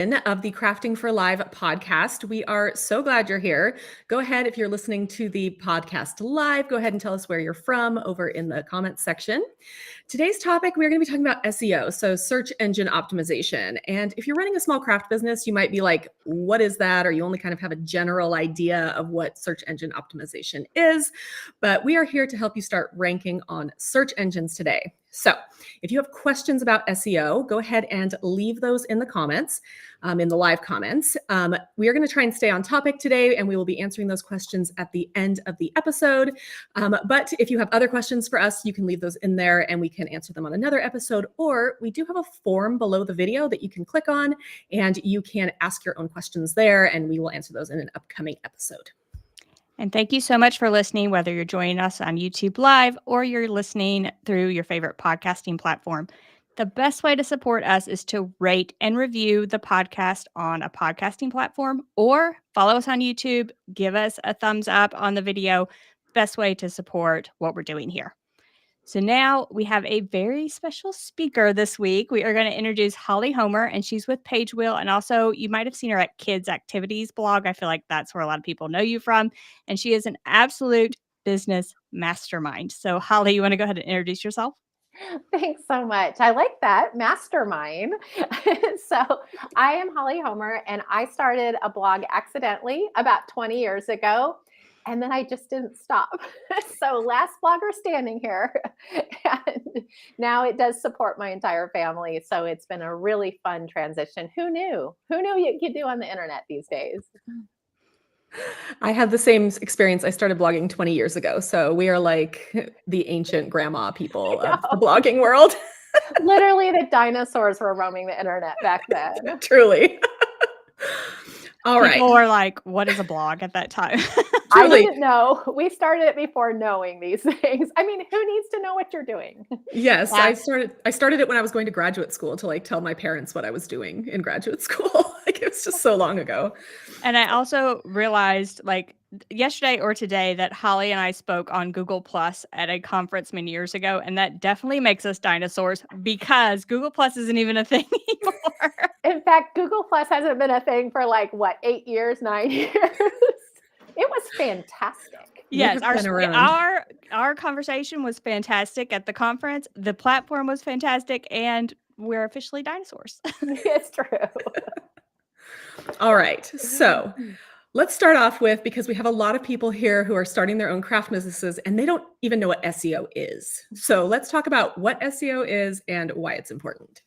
Of the Crafting for Live podcast. We are so glad you're here. Go ahead, if you're listening to the podcast live, go ahead and tell us where you're from over in the comments section. Today's topic, we're going to be talking about SEO, so search engine optimization. And if you're running a small craft business, you might be like, what is that? Or you only kind of have a general idea of what search engine optimization is. But we are here to help you start ranking on search engines today. So if you have questions about SEO, go ahead and leave those in the comments, in the live comments. We are going to try and stay on topic today, and we will be answering those questions at the end of the episode. But if you have other questions for us, you can leave those in there and we can answer them on another episode. Or we do have a form below the video that you can click on and you can ask your own questions there, and we will answer those in an upcoming episode. And thank you so much for listening, whether you're joining us on YouTube Live or you're listening through your favorite podcasting platform. The best way to support us is to rate and review the podcast on a podcasting platform or follow us on YouTube, give us a thumbs up on the video. Best way to support what we're doing here. So now we have a very special speaker this week. We are going to introduce Holly Homer, and she's with Page Wheel. And also, you might have seen her at Kids Activities blog. I feel like that's where a lot of people know you from. And she is an absolute business mastermind. So, Holly, you want to go ahead and introduce yourself? Thanks so much. I like that, mastermind. So I am Holly Homer, and I started a blog accidentally about 20 years ago. And then I just didn't stop. So last blogger standing here. And now it does support my entire family. So it's been a really fun transition. Who knew? Who knew you could do on the internet these days? I had the same experience. I started blogging 20 years ago. So we are like the ancient grandma people of the blogging world. Literally the dinosaurs were roaming the internet back then. Truly. All right. People were like, what is a blog at that time? I didn't know. We started it before knowing these things. I mean, who needs to know what you're doing? Yes, I started it when I was going to graduate school to like tell my parents what I was doing in graduate school. Like it was just so long ago. And I also realized like yesterday or today that Holly and I spoke on Google Plus at a conference many years ago. And that definitely makes us dinosaurs because Google Plus isn't even a thing anymore. In fact, Google Plus hasn't been a thing for like, what, 8 years, 9 years? It was fantastic. Yes, our conversation was fantastic at the conference. The platform was fantastic, and we're officially dinosaurs. It's true. All right. So let's start off with, because we have a lot of people here who are starting their own craft businesses and they don't even know what SEO is. So let's talk about what SEO is and why it's important.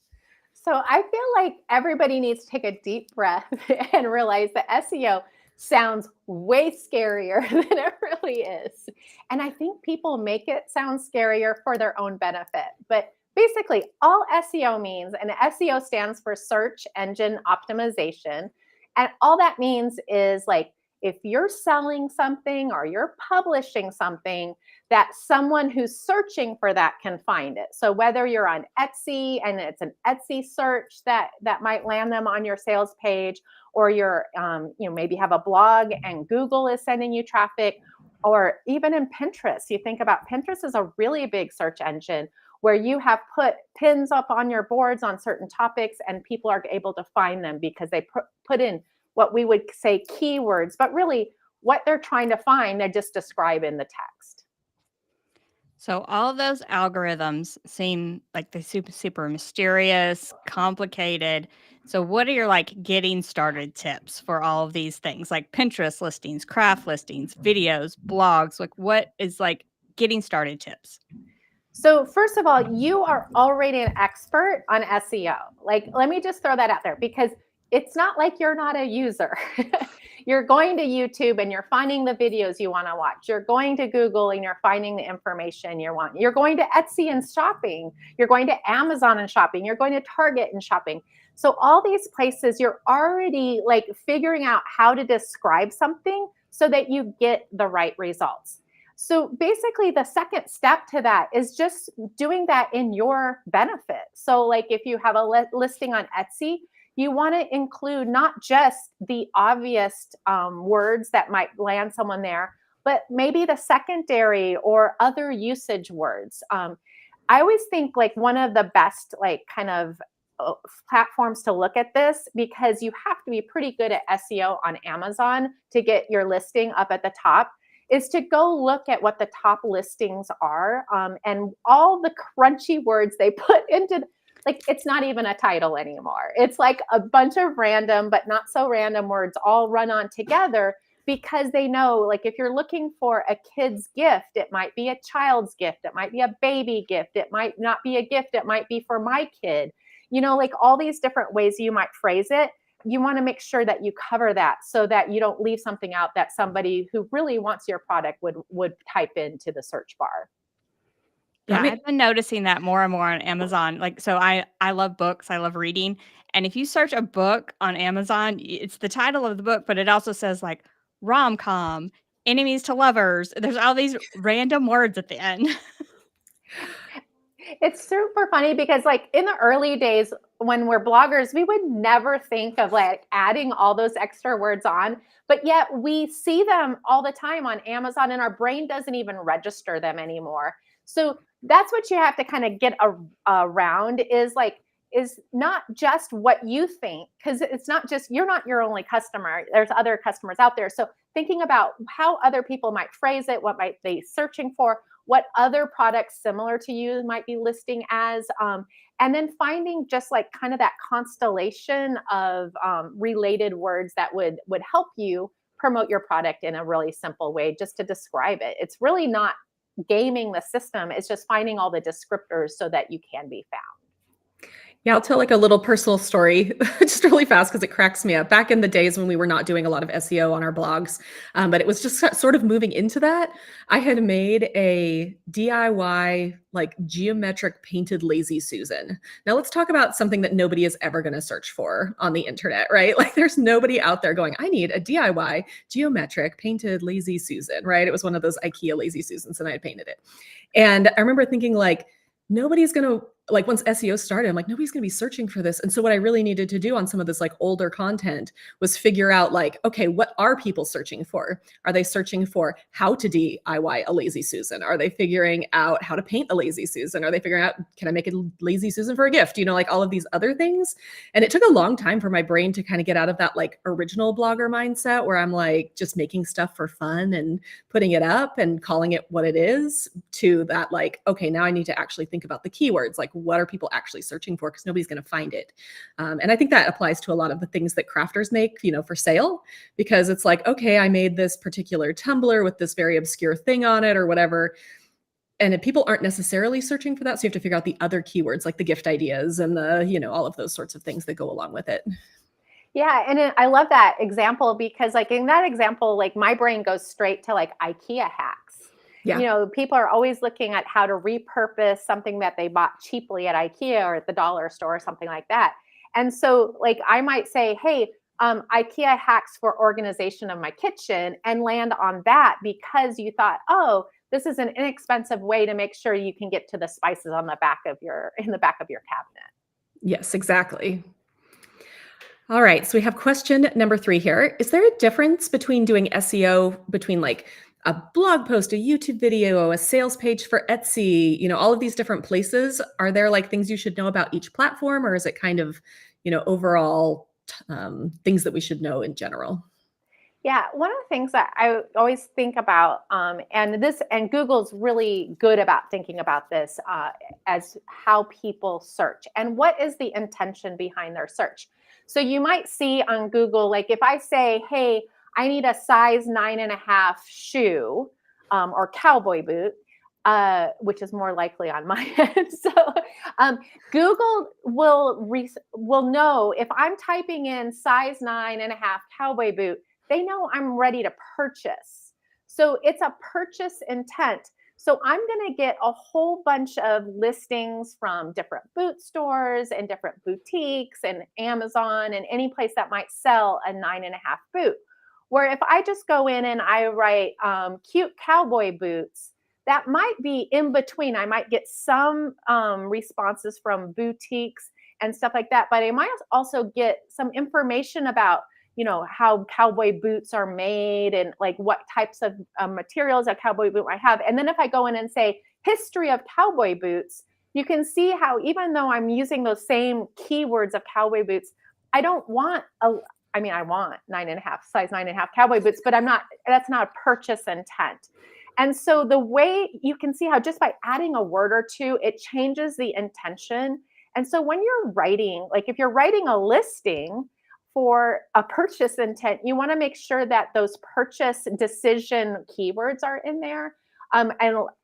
So I feel like everybody needs to take a deep breath and realize that SEO sounds way scarier than it really is. And I think people make it sound scarier for their own benefit. But basically, all SEO means, and SEO stands for search engine optimization. And all that means is like, if you're selling something or you're publishing something, that someone who's searching for that can find it. So whether you're on Etsy and it's an Etsy search that might land them on your sales page, or you're maybe have a blog and Google is sending you traffic, or even in Pinterest. You think about Pinterest is a really big search engine where you have put pins up on your boards on certain topics and people are able to find them because they put in what we would say keywords, but really what they're trying to find, they just describe in the text. So all of those algorithms seem like they're super mysterious, complicated. So what are your like getting started tips for all of these things, like Pinterest listings, craft listings, videos, blogs? Like what is like getting started tips? So first of all, you are already an expert on SEO. Like, let me just throw that out there because it's not like you're not a user. You're going to YouTube and you're finding the videos you want to watch. You're going to Google and you're finding the information you want. You're going to Etsy and shopping. You're going to Amazon and shopping. You're going to Target and shopping. So all these places, you're already like figuring out how to describe something so that you get the right results. So basically the second step to that is just doing that in your benefit. So like if you have a listing on Etsy, you want to include not just the obvious words that might land someone there, but maybe the secondary or other usage words. I always think like one of the best like kind of platforms to look at this, because you have to be pretty good at SEO on Amazon to get your listing up at the top, is to go look at what the top listings are, and all the crunchy words they put into, like, it's not even a title anymore. It's like a bunch of random, but not so random words all run on together, because they know, like, if you're looking for a kid's gift, it might be a child's gift, it might be a baby gift, it might not be a gift, it might be for my kid. Like all these different ways you might phrase it. You want to make sure that you cover that so that you don't leave something out that somebody who really wants your product would type into the search bar. Yeah, I've been noticing that more and more on Amazon. Like, so I love books, I love reading, and if you search a book on Amazon, it's the title of the book, but it also says like rom-com, enemies to lovers. There's all these random words at the end. It's super funny because, like, in the early days when we're bloggers, we would never think of like adding all those extra words on, but yet we see them all the time on Amazon and our brain doesn't even register them anymore. So that's what you have to kind of get around, is not just what you think, because it's not just, you're not your only customer. There's other customers out there. So thinking about how other people might phrase it, what might they searching for, what other products similar to you might be listing as, and then finding just like kind of that constellation of related words that would help you promote your product in a really simple way, just to describe it. It's really not gaming the system. It's just finding all the descriptors so that you can be found. Yeah, I'll tell like a little personal story just really fast because it cracks me up. Back in the days when we were not doing a lot of SEO on our blogs, but it was just sort of moving into that, I had made a DIY like geometric painted lazy Susan. Now let's talk about something that nobody is ever going to search for on the internet, right? Like there's nobody out there going, I need a DIY geometric painted lazy Susan, right? It was one of those IKEA lazy Susans and I had painted it. And I remember thinking like, nobody's going to, like once SEO started, I'm like, nobody's going to be searching for this. And so what I really needed to do on some of this like older content was figure out like, okay, what are people searching for? Are they searching for how to DIY a lazy Susan? Are they figuring out how to paint a lazy Susan? Are they figuring out, can I make a lazy Susan for a gift? Like all of these other things. And it took a long time for my brain to kind of get out of that like original blogger mindset where I'm like just making stuff for fun and putting it up and calling it what it is, to that like, okay, now I need to actually think about the keywords. Like what are people actually searching for? Because nobody's going to find it. And I think that applies to a lot of the things that crafters make, for sale, because it's like, okay, I made this particular tumbler with this very obscure thing on it or whatever. And people aren't necessarily searching for that. So you have to figure out the other keywords, like the gift ideas and the, all of those sorts of things that go along with it. Yeah, and I love that example because like in that example, like my brain goes straight to like IKEA hacks. Yeah. People are always looking at how to repurpose something that they bought cheaply at IKEA or at the dollar store or something like that. And so like I might say, hey, IKEA hacks for organization of my kitchen, and land on that because you thought, oh, this is an inexpensive way to make sure you can get to the spices on the back of in the back of your cabinet. Yes, exactly. All right. So we have question number 3 here. Is there a difference between doing SEO between like a blog post, a YouTube video, a sales page for Etsy, all of these different places? Are there like things you should know about each platform, or is it kind of, overall things that we should know in general? Yeah, one of the things that I always think about, and Google's really good about thinking about this as how people search and what is the intention behind their search. So you might see on Google, like if I say, hey, I need a size 9.5 shoe or cowboy boot, which is more likely on my end. So Google will know if I'm typing in size 9.5 cowboy boot, they know I'm ready to purchase. So it's a purchase intent. So I'm going to get a whole bunch of listings from different boot stores and different boutiques and Amazon and any place that might sell a 9.5 boot. Where if I just go in and I write cute cowboy boots, that might be in between. I might get some responses from boutiques and stuff like that, but I might also get some information about how cowboy boots are made and like what types of materials a cowboy boot might have. And then if I go in and say history of cowboy boots, you can see how even though I'm using those same keywords of cowboy boots, I don't want I mean, I want size 9.5 cowboy boots, but that's not a purchase intent. And so the way you can see how just by adding a word or two, it changes the intention. And so when you're writing, like if you're writing a listing for a purchase intent, you want to make sure that those purchase decision keywords are in there. And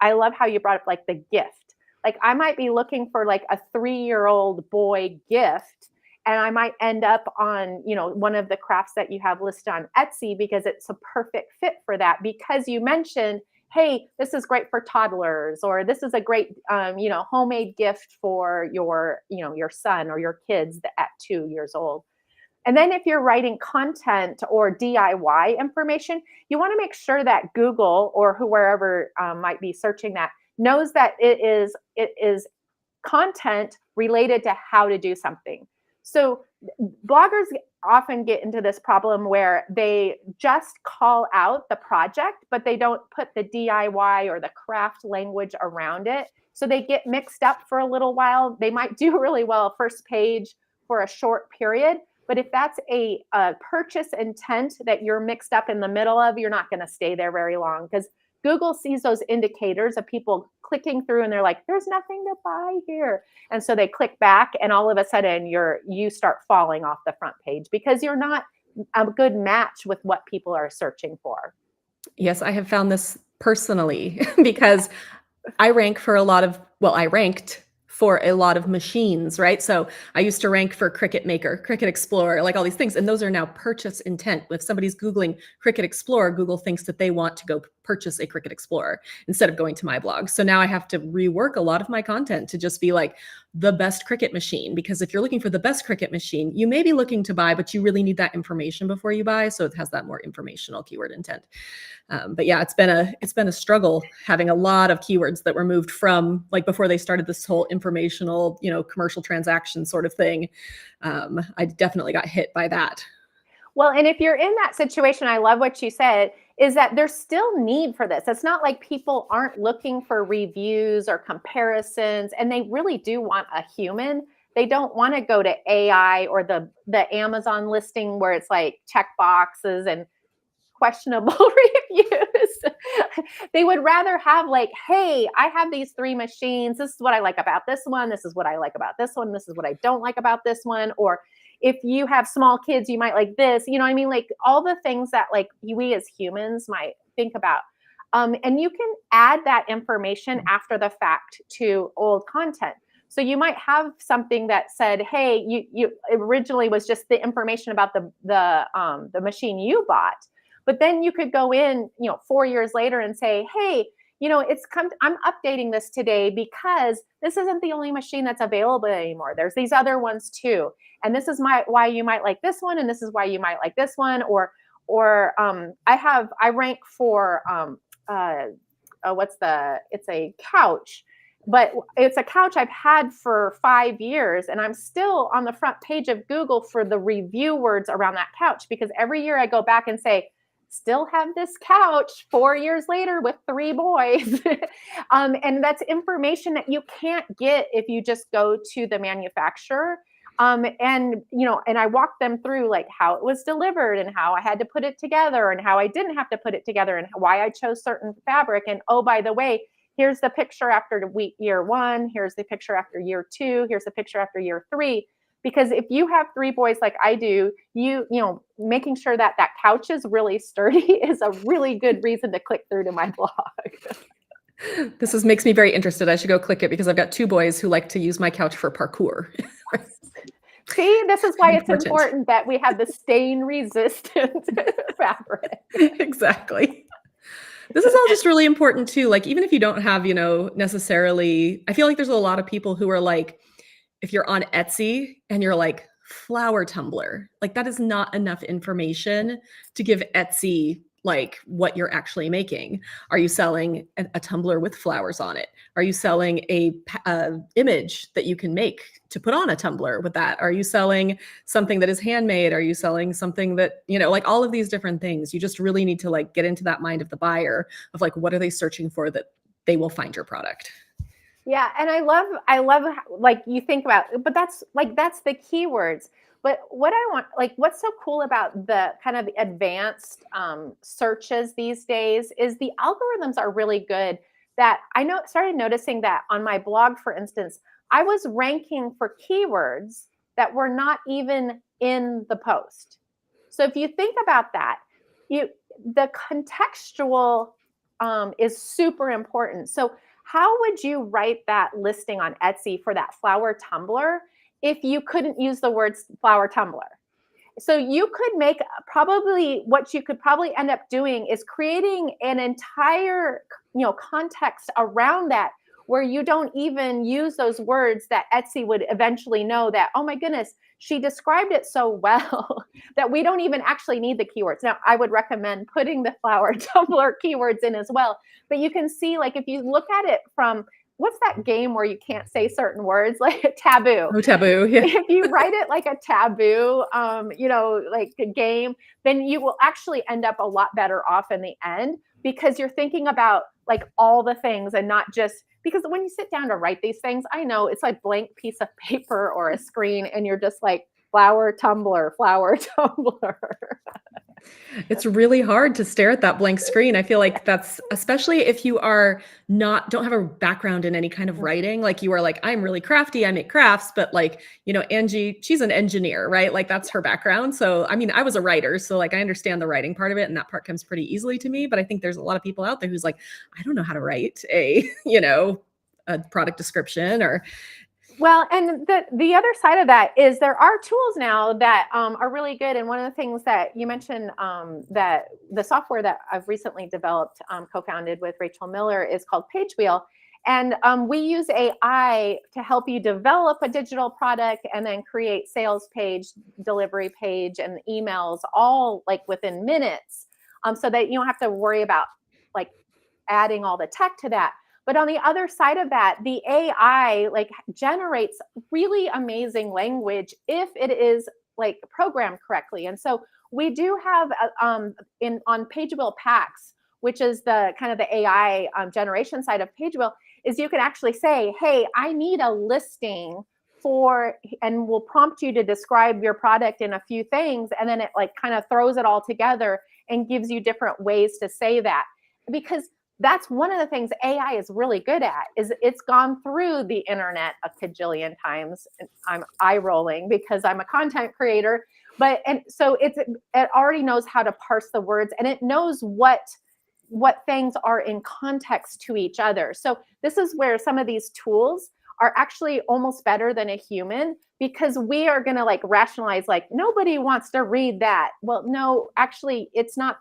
I love how you brought up like the gift. Like I might be looking for like a 3-year-old boy gift, and I might end up on, one of the crafts that you have listed on Etsy because it's a perfect fit for that, because you mentioned, hey, this is great for toddlers, or this is a great, homemade gift for your son or your kids at 2 years old. And then if you're writing content or DIY information, you want to make sure that Google or whoever might be searching that knows that it is content related to how to do something. So bloggers often get into this problem where they just call out the project, but they don't put the DIY or the craft language around it. So they get mixed up for a little while. They might do really well first page for a short period, but if that's a purchase intent that you're mixed up in the middle of, you're not going to stay there very long, because Google sees those indicators of people clicking through and they're like, there's nothing to buy here. And so they click back, and all of a sudden you start falling off the front page because you're not a good match with what people are searching for. Yes, I have found this personally because I ranked for a lot of machines, right? So I used to rank for Cricut Maker, Cricut Explorer, like all these things. And those are now purchase intent. If somebody's Googling Cricut Explorer, Google thinks that they want to go purchase a Cricut Explorer instead of going to my blog. So now I have to rework a lot of my content to just be like the best Cricut machine, because if you're looking for the best Cricut machine, you may be looking to buy, but you really need that information before you buy. So it has that more informational keyword intent. But yeah, it's been a struggle having a lot of keywords that were moved from, like, before they started this whole informational, commercial transaction sort of thing. I definitely got hit by that. Well, and if you're in that situation, I love what you said, is that there's still need for this. It's not like people aren't looking for reviews or comparisons, and they really do want a human. They don't want to go to AI or the Amazon listing where it's like check boxes and questionable reviews. They would rather have like, hey, I have these 3 machines. This is what I like about this one. This is what I like about this one. This is what I don't like about this one. Or if you have small kids, you might like this. You know what I mean? Like all the things that like we as humans might think about. And you can add that information after the fact to old content. So you might have something that said, hey, you originally was just the information about the machine you bought. But then you could go in, 4 years later and say, hey, I'm updating this today because this isn't the only machine that's available anymore. There's these other ones too. And this is why you might like this one. And this is why you might like this one. Or I rank for, it's a couch, but it's a couch I've had for 5 years, and I'm still on the front page of Google for the review words around that couch, because every year I go back and say, still have this couch 4 years later with 3 boys. And that's information that you can't get if you just go to the manufacturer. And I walk them through like how it was delivered and how I had to put it together and how I didn't have to put it together and why I chose certain fabric. And oh, by the way, here's the picture after year 1. Here's the picture after year 2. Here's the picture after year 3. Because if you have 3 boys like I do, making sure that couch is really sturdy is a really good reason to click through to my blog. This makes me very interested. I should go click it because I've got 2 boys who like to use my couch for parkour. See, this is why it's important that we have the stain resistant fabric. Exactly. This is all just really important too. Like, even if you don't have, necessarily, I feel like there's a lot of people who are like, if you're on Etsy and you're like flower tumbler, like that is not enough information to give Etsy like what you're actually making. Are you selling a tumbler with flowers on it? Are you selling a image that you can make to put on a tumbler with that? Are you selling something that is handmade? Are you selling something that, like all of these different things? You just really need to like get into that mind of the buyer of like, what are they searching for that they will find your product? Yeah, and I love like you think about, but that's the keywords. But what I want, like, what's so cool about the kind of advanced searches these days is the algorithms are really good. That I know started noticing that on my blog, for instance, I was ranking for keywords that were not even in the post. So if you think about that, you the contextual is super important. So how would you write that listing on Etsy for that flower tumbler if you couldn't use the words flower tumbler? So you could make probably what you could probably end up doing is creating an entire context around that where you don't even use those words that Etsy would eventually know that, oh my goodness, she described it so well that we don't even actually need the keywords. Now, I would recommend putting the flower tumbler keywords in as well. But you can see, like, if you look at it from what's that game where you can't say certain words, like a taboo. No taboo. Yeah. If you write it like a taboo, like a game, then you will actually end up a lot better off in the end because you're thinking about like all the things and not just because when you sit down to write these things, I know it's like blank piece of paper or a screen and you're just like flower tumbler, flower tumbler. It's really hard to stare at that blank screen. I feel like that's especially if you are don't have a background in any kind of writing. Like you are like, I'm really crafty, I make crafts, but like, Angie, she's an engineer, right? Like that's her background. So, I mean, I was a writer, so like I understand the writing part of it and that part comes pretty easily to me. But I think there's a lot of people out there who's like, I don't know how to write a product description or Well, and the other side of that is there are tools now that are really good. And one of the things that you mentioned, that the software that I've recently developed, co-founded with Rachel Miller, is called PageWheel. And we use AI to help you develop a digital product and then create sales page, delivery page, and emails all like within minutes, so that you don't have to worry about like adding all the tech to that. But on the other side of that, the AI like generates really amazing language if it is like programmed correctly. And so we do have on PageWheel Packs, which is the kind of the AI generation side of PageWheel, is you can actually say, hey, I need a listing and we'll prompt you to describe your product in a few things. And then it like kind of throws it all together and gives you different ways to say that. Because that's one of the things AI is really good at, is it's gone through the internet a cajillion times. I'm eye rolling because I'm a content creator, and so it already knows how to parse the words and it knows what things are in context to each other. So this is where some of these tools are actually almost better than a human, because we are going to like rationalize like nobody wants to read that. Well, no, actually it's not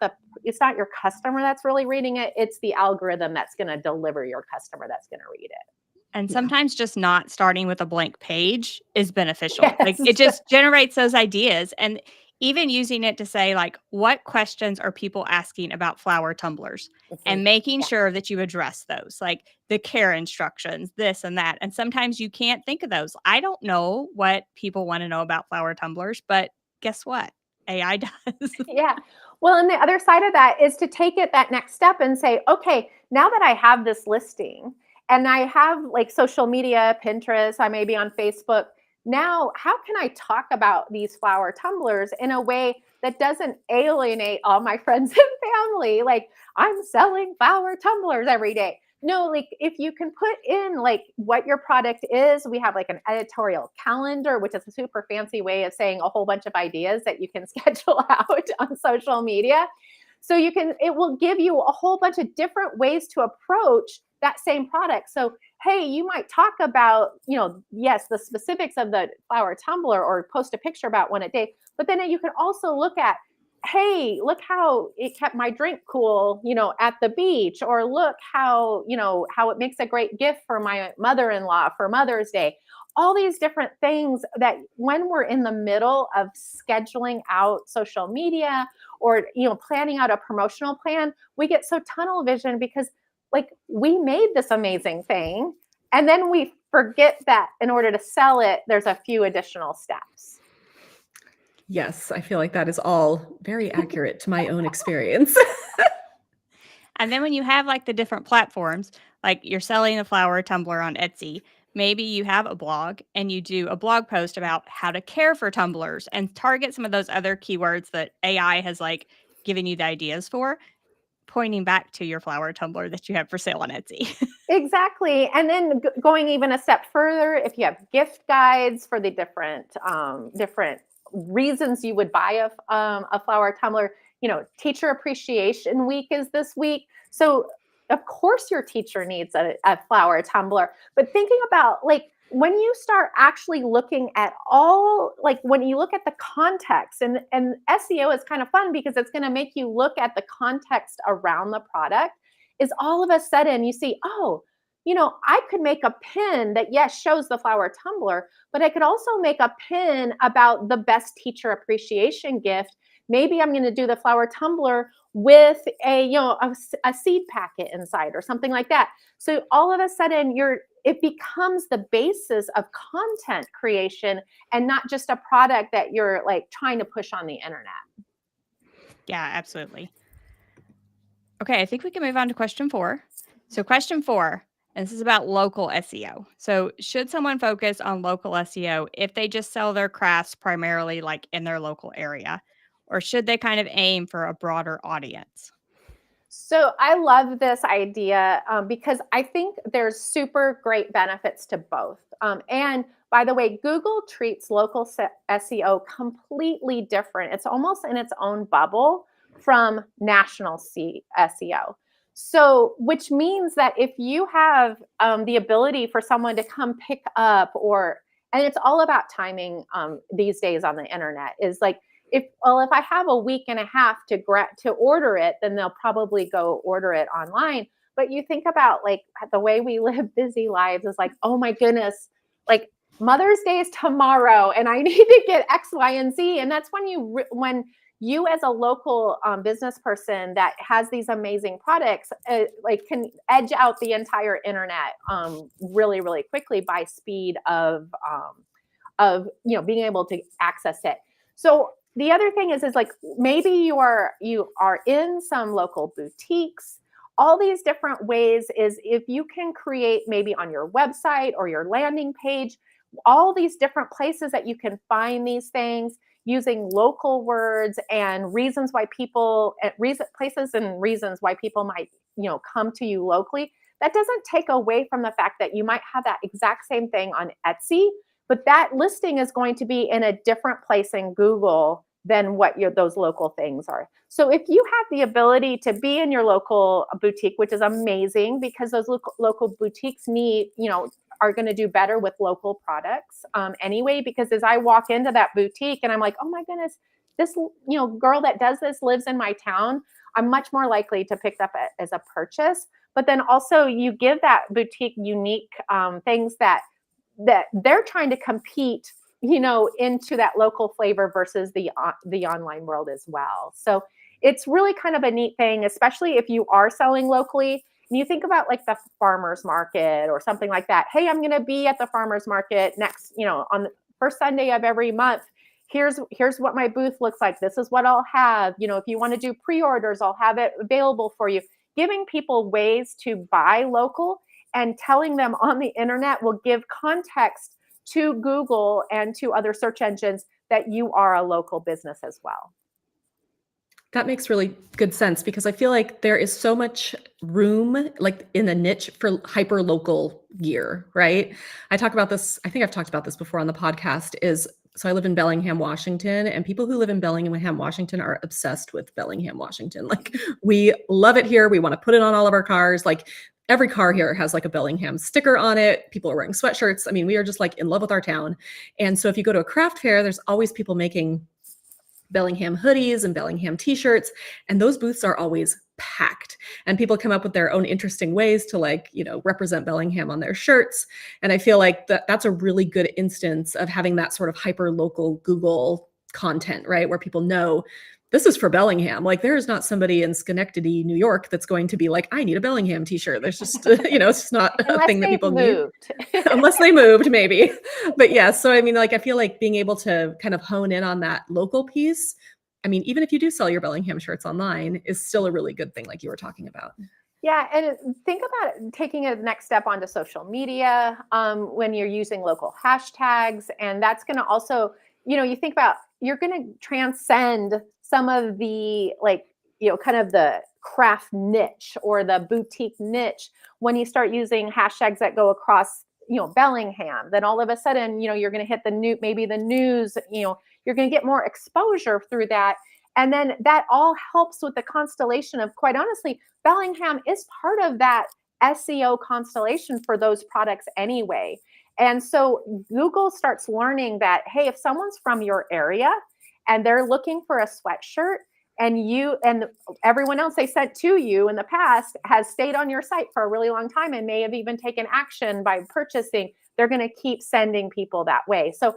your customer that's really reading it. It's the algorithm that's going to deliver your customer that's going to read it. And sometimes just not starting with a blank page is beneficial. Yes. Like it just generates those ideas. And even using it to say, like, what questions are people asking about flower tumblers? And making sure that you address those, like the care instructions, this and that. And sometimes you can't think of those. I don't know what people want to know about flower tumblers, but guess what? AI does. Yeah. Well, and the other side of that is to take it that next step and say, okay, now that I have this listing and I have like social media, Pinterest, I may be on Facebook. Now, how can I talk about these flower tumblers in a way that doesn't alienate all my friends and family? Like, I'm selling flower tumblers every day. No, like if you can put in like what your product is, we have like an editorial calendar, which is a super fancy way of saying a whole bunch of ideas that you can schedule out on social media. So it will give you a whole bunch of different ways to approach that same product. So, hey, you might talk about, yes, the specifics of the flower tumbler or post a picture about one a day, but then you can also look at, hey, look how it kept my drink cool, at the beach, or look how it makes a great gift for my mother-in-law for Mother's Day. All these different things that when we're in the middle of scheduling out social media or, planning out a promotional plan, we get so tunnel vision because like we made this amazing thing and then we forget that in order to sell it, there's a few additional steps. Yes, I feel like that is all very accurate to my own experience. And then when you have like the different platforms, Like you're selling a flower tumbler on Etsy. Maybe you have a blog and you do a blog post about how to care for tumblers and target some of those other keywords that AI has like given you the ideas for, pointing back to your flower tumbler that you have for sale on Etsy. Exactly. And then going even a step further, if you have gift guides for the different reasons you would buy a flower tumbler, Teacher Appreciation Week is this week. So of course your teacher needs a flower tumbler, but thinking about like when you start actually looking at when you look at the context, and SEO is kind of fun because it's going to make you look at the context around the product, is all of a sudden you see, oh, I could make a pin that, yes, shows the flower tumbler, but I could also make a pin about the best teacher appreciation gift. Maybe I'm going to do the flower tumbler with a seed packet inside or something like that. So all of a sudden it becomes the basis of content creation and not just a product that you're like trying to push on the internet. Yeah, absolutely. Okay, I think we can move on to question 4. So question 4, and this is about local SEO. So should someone focus on local SEO if they just sell their crafts primarily like in their local area? Or should they kind of aim for a broader audience? So I love this idea because I think there's super great benefits to both. And by the way, Google treats local SEO completely different. It's almost in its own bubble from national SEO. So, which means that if you have the ability for someone to come pick up, and it's all about timing these days on the internet, is like, if I have a week and a half to order it, then they'll probably go order it online. But you think about like the way we live busy lives is like, oh my goodness, like Mother's Day is tomorrow and I need to get X, Y, and Z. And that's when you as a local business person that has these amazing products, like can edge out the entire internet really, really quickly by speed of being able to access it. So the other thing is like maybe you are in some local boutiques. All these different ways is if you can create maybe on your website or your landing page, all these different places that you can find these things using local words and reasons why people places and reasons why people might come to you locally. That doesn't take away from the fact that you might have that exact same thing on Etsy, but that listing is going to be in a different place in Google than what those local things are. So if you have the ability to be in your local boutique, which is amazing because those local boutiques are going to do better with local products anyway, because as I walk into that boutique and I'm like, oh my goodness, this girl that does this lives in my town, I'm much more likely to pick up it as a purchase. But then also you give that boutique unique things that they're trying to compete into that local flavor versus the online world as well. So it's really kind of a neat thing, especially if you are selling locally. And you think about like the farmer's market or something like that. Hey, I'm going to be at the farmer's market next, on the first Sunday of every month. Here's what my booth looks like. This is what I'll have. If you want to do pre-orders, I'll have it available for you. Giving people ways to buy local and telling them on the internet will give context to Google and to other search engines that you are a local business as well. That makes really good sense because I feel like there is so much room like in the niche for hyper local gear, right? I talk about this, I think I've talked about this before on the podcast, so I live in Bellingham, Washington, and people who live in Bellingham, Washington are obsessed with Bellingham, Washington. Like we love it here. We want to put it on all of our cars. Like every car here has like a Bellingham sticker on it. People are wearing sweatshirts. I mean, we are just like in love with our town. And so if you go to a craft fair, there's always people making Bellingham hoodies and Bellingham t-shirts, and those booths are always packed, and people come up with their own interesting ways to represent Bellingham on their shirts. And I feel like that's a really good instance of having that sort of hyper local Google content, right? Where people know this is for Bellingham. Like there is not somebody in Schenectady, New York that's going to be like, I need a Bellingham t-shirt. There's just, it's just not a thing that people moved. Need. Unless they moved, maybe. But yeah, so I mean, like, I feel like being able to kind of hone in on that local piece, I mean, even if you do sell your Bellingham shirts online, is still a really good thing, like you were talking about. Yeah, and think about taking a next step onto social media when you're using local hashtags, and that's going to also, you think about you're going to transcend some of the kind of the craft niche or the boutique niche when you start using hashtags that go across, Bellingham. Then all of a sudden, you're going to hit maybe the news. You're going to get more exposure through that. And then that all helps with the constellation of, quite honestly, Bellingham is part of that SEO constellation for those products anyway. And so Google starts learning that, hey, if someone's from your area and they're looking for a sweatshirt, and you and everyone else they sent to you in the past has stayed on your site for a really long time and may have even taken action by purchasing, they're going to keep sending people that way. So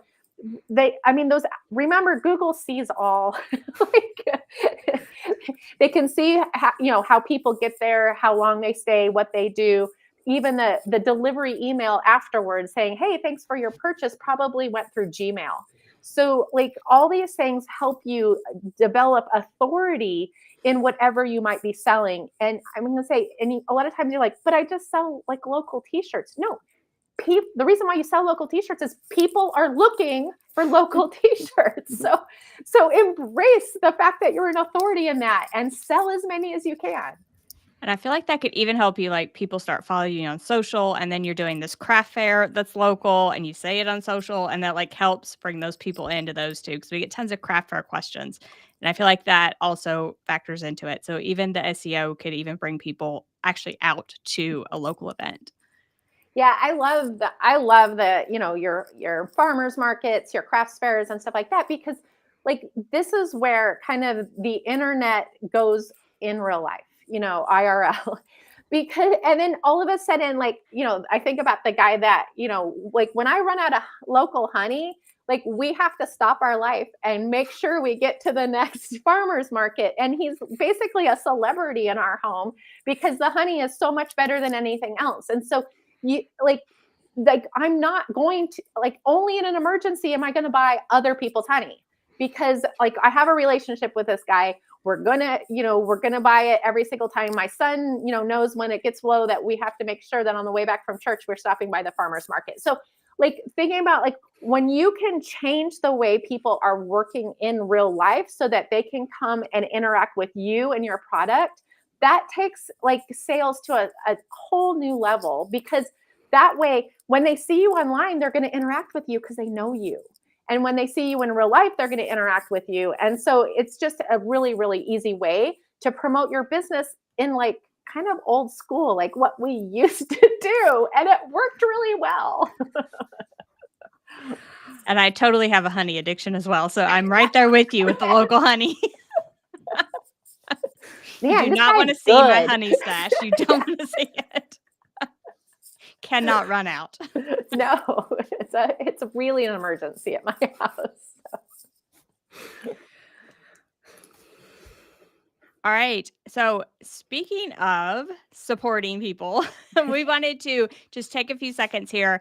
remember, Google sees all. They can see how people get there, how long they stay, what they do. Even the delivery email afterwards saying, hey, thanks for your purchase, probably went through Gmail. So all these things help you develop authority in whatever you might be selling. And I'm going to say, a lot of times you're like, but I just sell local t-shirts. No, the reason why you sell local t-shirts is people are looking for local t-shirts. So embrace the fact that you're an authority in that and sell as many as you can. And I feel like that could even help you, people start following you on social, and then you're doing this craft fair that's local and you say it on social, and that helps bring those people into those too, because we get tons of craft fair questions. And I feel like that also factors into it. So even the SEO could even bring people actually out to a local event. Yeah, I love the your farmers markets, your crafts fairs and stuff like that, because this is where kind of the internet goes in real life, IRL. And then all of a sudden, I think about the guy that, when I run out of local honey, we have to stop our life and make sure we get to the next farmer's market. And he's basically a celebrity in our home because the honey is so much better than anything else. And so I'm not going to only in an emergency am I going to buy other people's honey, because I have a relationship with this guy. We're gonna buy it every single time. My son, knows when it gets low that we have to make sure that on the way back from church, we're stopping by the farmer's market. So thinking about when you can change the way people are working in real life so that they can come and interact with you and your product, that takes sales to a whole new level, because that way, when they see you online, they're going to interact with you because they know you. And when they see you in real life, they're going to interact with you. And so it's just a really, really easy way to promote your business in kind of old school, what we used to do. And it worked really well. And I totally have a honey addiction as well. So I'm right there with you with the local honey. Man, you do not want to see my honey stash. You don't want to see it. Cannot run out. No, it's really an emergency at my house. All right. So speaking of supporting people, we wanted to just take a few seconds here.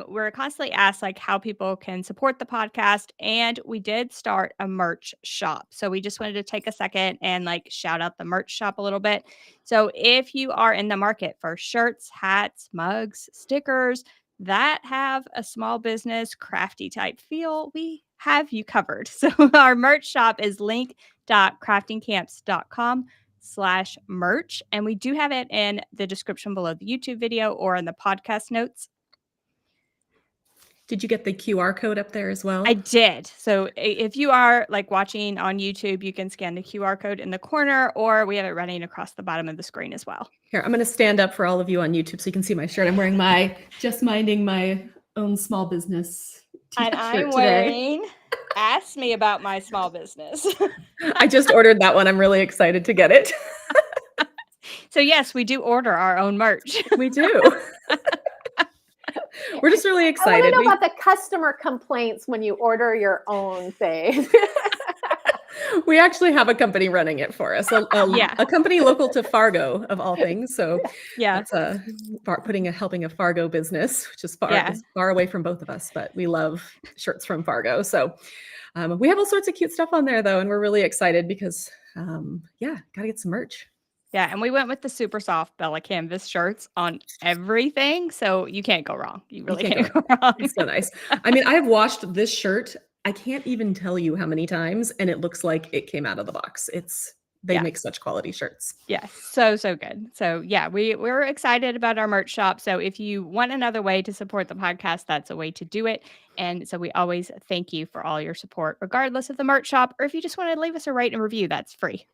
We're constantly asked how people can support the podcast, and we did start a merch shop. So we just wanted to take a second and shout out the merch shop a little bit. So if you are in the market for shirts, hats, mugs, stickers that have a small business crafty type feel, we have you covered. So our merch shop is link.craftingcamps.com/merch. And we do have it in the description below the YouTube video or in the podcast notes. Did you get the QR code up there as well? I did. So if you are watching on YouTube, you can scan the QR code in the corner, or we have it running across the bottom of the screen as well. Here, I'm going to stand up for all of you on YouTube so you can see my shirt. I'm wearing my Just Minding My Own Small Business t-shirt and I'm today. wearing Ask Me About My Small Business. I just ordered that one. I'm really excited to get it. So yes, we do order our own merch. We do. We're just really excited. I want to know about the customer complaints when you order your own thing. We actually have a company running it for us, a company local to Fargo, of all things. So yeah, that's helping a Fargo business, which is far away from both of us, but we love shirts from Fargo. So we have all sorts of cute stuff on there, though, and we're really excited because, gotta get some merch. Yeah, and we went with the super soft Bella Canvas shirts on everything, so you can't go wrong. You really can't can't go wrong. It's so nice. I mean, I have washed this shirt, I can't even tell you how many times, and it looks like it came out of the box. They Yeah. make such quality shirts. Yes, so good. So yeah, we're excited about our merch shop. So if you want another way to support the podcast, that's a way to do it. And so we always thank you for all your support, regardless of the merch shop, or if you just want to leave us a rate and review, that's free.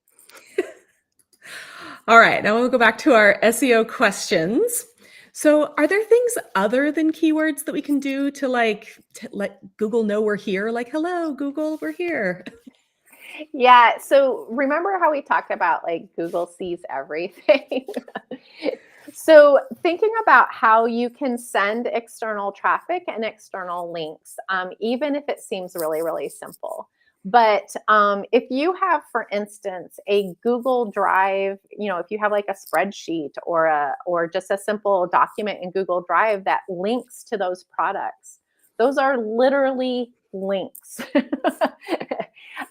All right, now we'll go back to our SEO questions. So, are there things other than keywords that we can do to let Google know we're here? Like, hello, Google, we're here. Yeah. So remember how we talked about like Google sees everything? So thinking about how you can send external traffic and external links, even if it seems really, really simple. But if you have, for instance, a Google Drive, if you have like a spreadsheet or just a simple document in Google Drive that links to those products, those are literally links.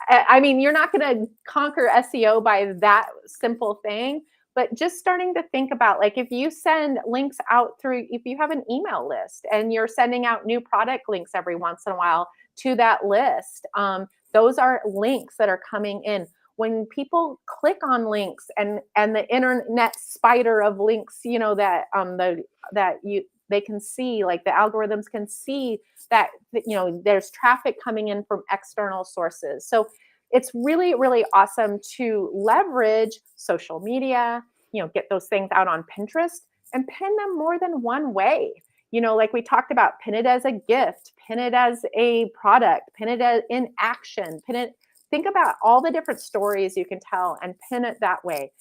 I mean, you're not going to conquer SEO by that simple thing, but just starting to think about like if you send links out if you have an email list and you're sending out new product links every once in a while to that list, those are links that are coming in. When people click on links and the internet spider of links, they can see, like the algorithms can see that there's traffic coming in from external sources. So it's really, really awesome to leverage social media, get those things out on Pinterest and pin them more than one way. Like we talked about, pin it as a gift, pin it as a product, pin it as in action, think about all the different stories you can tell and pin it that way.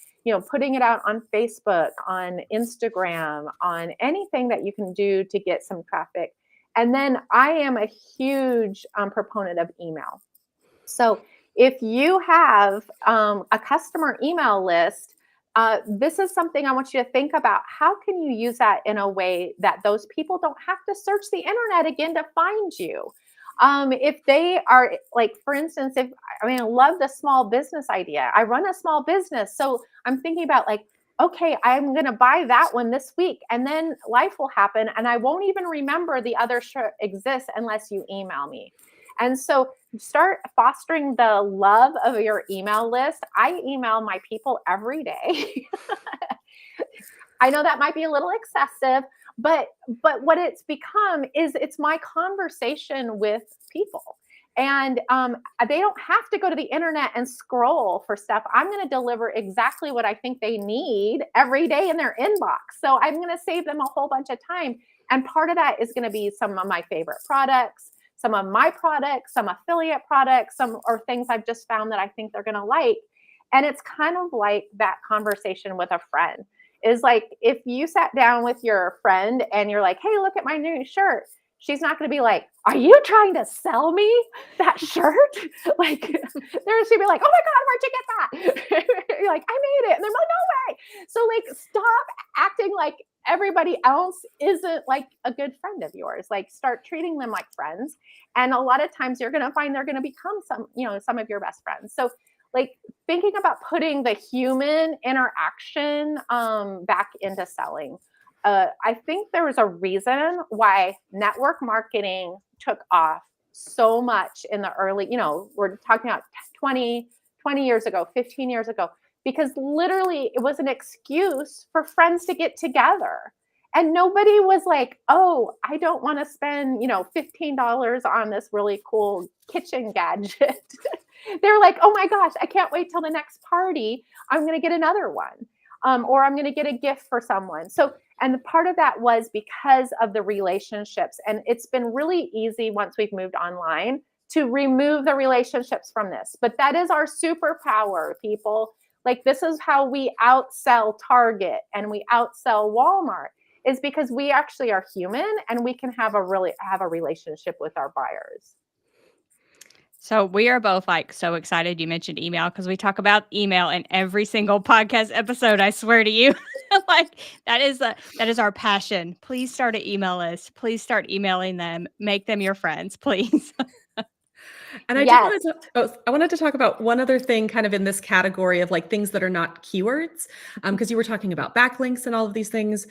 Putting it out on Facebook, on Instagram, on anything that you can do to get some traffic. And then I am a huge proponent of email. So if you have a customer email list, this is something I want you to think about. How can you use that in a way that those people don't have to search the internet again to find you? If they are like, for instance, I love the small business idea. I run a small business. So I'm thinking about like, okay, I'm going to buy that one this week and then life will happen. And I won't even remember the other shirt exists unless you email me. And so start fostering the love of your email list. I email my people every day. I know that might be a little excessive, but what it's become is it's my conversation with people. And they don't have to go to the internet and scroll for stuff. I'm going to deliver exactly what I think they need every day in their inbox. So I'm going to save them a whole bunch of time. And part of that is going to be some of my favorite products, some of my products, some affiliate products, or things I've just found that I think they're going to like. And it's kind of like that conversation with a friend. Is like if you sat down with your friend and you're like, hey, look at my new shirt. She's not going to be like, are you trying to sell me that shirt? Like, she'd be like, oh my God, where'd you get that? You're like, I made it. And they're like, no way. So like, stop acting like everybody else isn't like a good friend of yours. Like start treating them like friends. And a lot of times you're going to find they're going to become some of your best friends. So like thinking about putting the human interaction back into selling. I think there was a reason why network marketing took off so much in the early, we're talking about 20 years ago, 15 years ago, because literally it was an excuse for friends to get together. And nobody was like, oh, I don't want to spend, $15 on this really cool kitchen gadget. They're like, oh my gosh, I can't wait till the next party. I'm going to get another one. Or I'm going to get a gift for someone. So, and the part of that was because of the relationships. And it's been really easy once we've moved online to remove the relationships from this. But that is our superpower, people. Like this is how we outsell Target and we outsell Walmart, is because we actually are human and we can have a relationship with our buyers. So we are both like so excited you mentioned email because we talk about email in every single podcast episode. I swear to you, like that is our passion. Please start an email list. Please start emailing them. Make them your friends, please. And I did Yes. want to, I wanted to talk about one other thing kind of in this category of like things that are not keywords, because you were talking about backlinks and all of these things.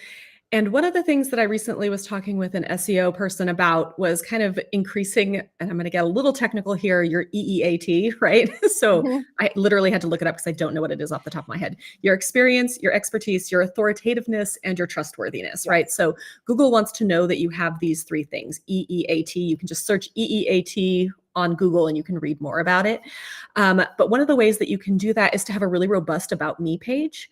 And one of the things that I recently was talking with an SEO person about was kind of increasing, and I'm going to get a little technical here, your EEAT, right? So Mhm. I literally had to look it up because I don't know what it is off the top of my head. Your experience, your expertise, your authoritativeness, and your trustworthiness, Yes. right? So Google wants to know that you have these three things, EEAT. You can just search EEAT on Google and you can read more about it. But one of the ways that you can do that is to have a really robust About Me page.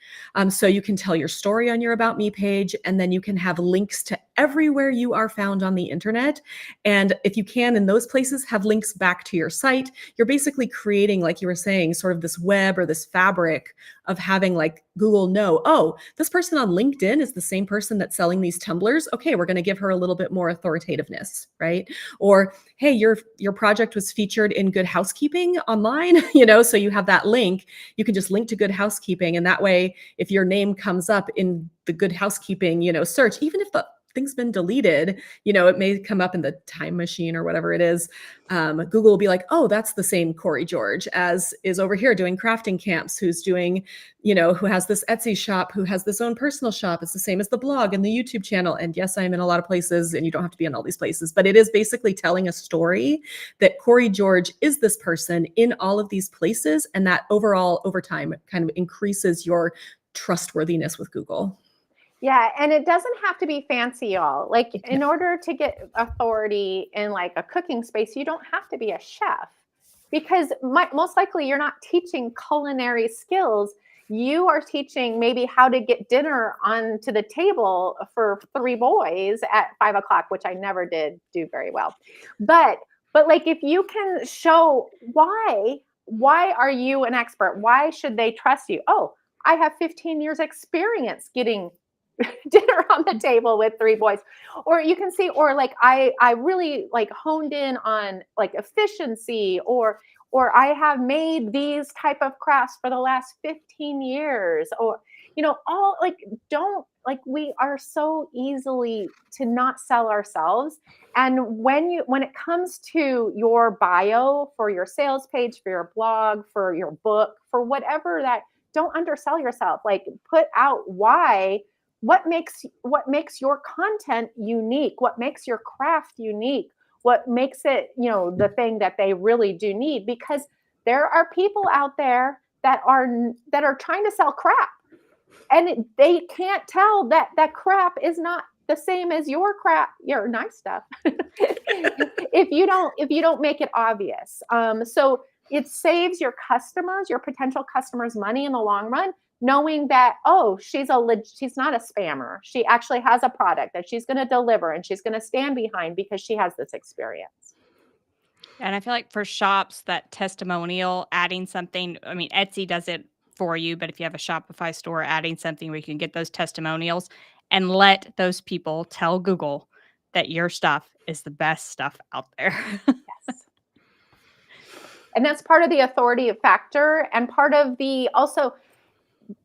So you can tell your story on your About Me page, and then you can have links to everywhere you are found on the internet. And if you can, in those places, have links back to your site. You're basically creating, like you were saying, sort of this web or this fabric of having like Google know, oh, this person on LinkedIn is the same person that's selling these tumblers. Okay, we're going to give her a little bit more authoritativeness, right? Or hey, your project was featured in Good Housekeeping online, so you have that link. You can just link to Good Housekeeping, and that way, if your name comes up in the Good Housekeeping, search, even if the thing's been deleted, it may come up in the time machine or whatever it is. Google will be like, oh, that's the same Corey George as is over here doing crafting camps, who's doing, who has this Etsy shop, who has this own personal shop. It's the same as the blog and the YouTube channel. And yes, I'm in a lot of places, and you don't have to be in all these places, but it is basically telling a story that Corey George is this person in all of these places. And that overall, over time, kind of increases your trustworthiness with Google. Yeah, and it doesn't have to be fancy, y'all. Like, in order to get authority in like a cooking space, you don't have to be a chef, because most likely you're not teaching culinary skills. You are teaching maybe how to get dinner onto the table for 3 boys at 5 o'clock, which I never did do very well. But like, if you can show why are you an expert? Why should they trust you? Oh, I have 15 years experience getting dinner on the table with 3 boys. Or you can see, or like, I really like honed in on like efficiency, or I have made these type of crafts for the last 15 years, or all like, don't, like, we are so easily to not sell ourselves. And when it comes to your bio for your sales page, for your blog, for your book, for whatever, that, don't undersell yourself. Like, put out what makes your content unique, what makes your craft unique, what makes it, the thing that they really do need. Because there are people out there that are trying to sell crap, and they can't tell that crap is not the same as your crap, your nice stuff, if you don't make it obvious. So it saves your potential customers money in the long run, knowing that, oh, she's not a spammer. She actually has a product that she's going to deliver and she's going to stand behind because she has this experience. And I feel like for shops, that testimonial, adding something, I mean, Etsy does it for you, but if you have a Shopify store, adding something where you can get those testimonials and let those people tell Google that your stuff is the best stuff out there. Yes. And that's part of the authority factor, and part of the also,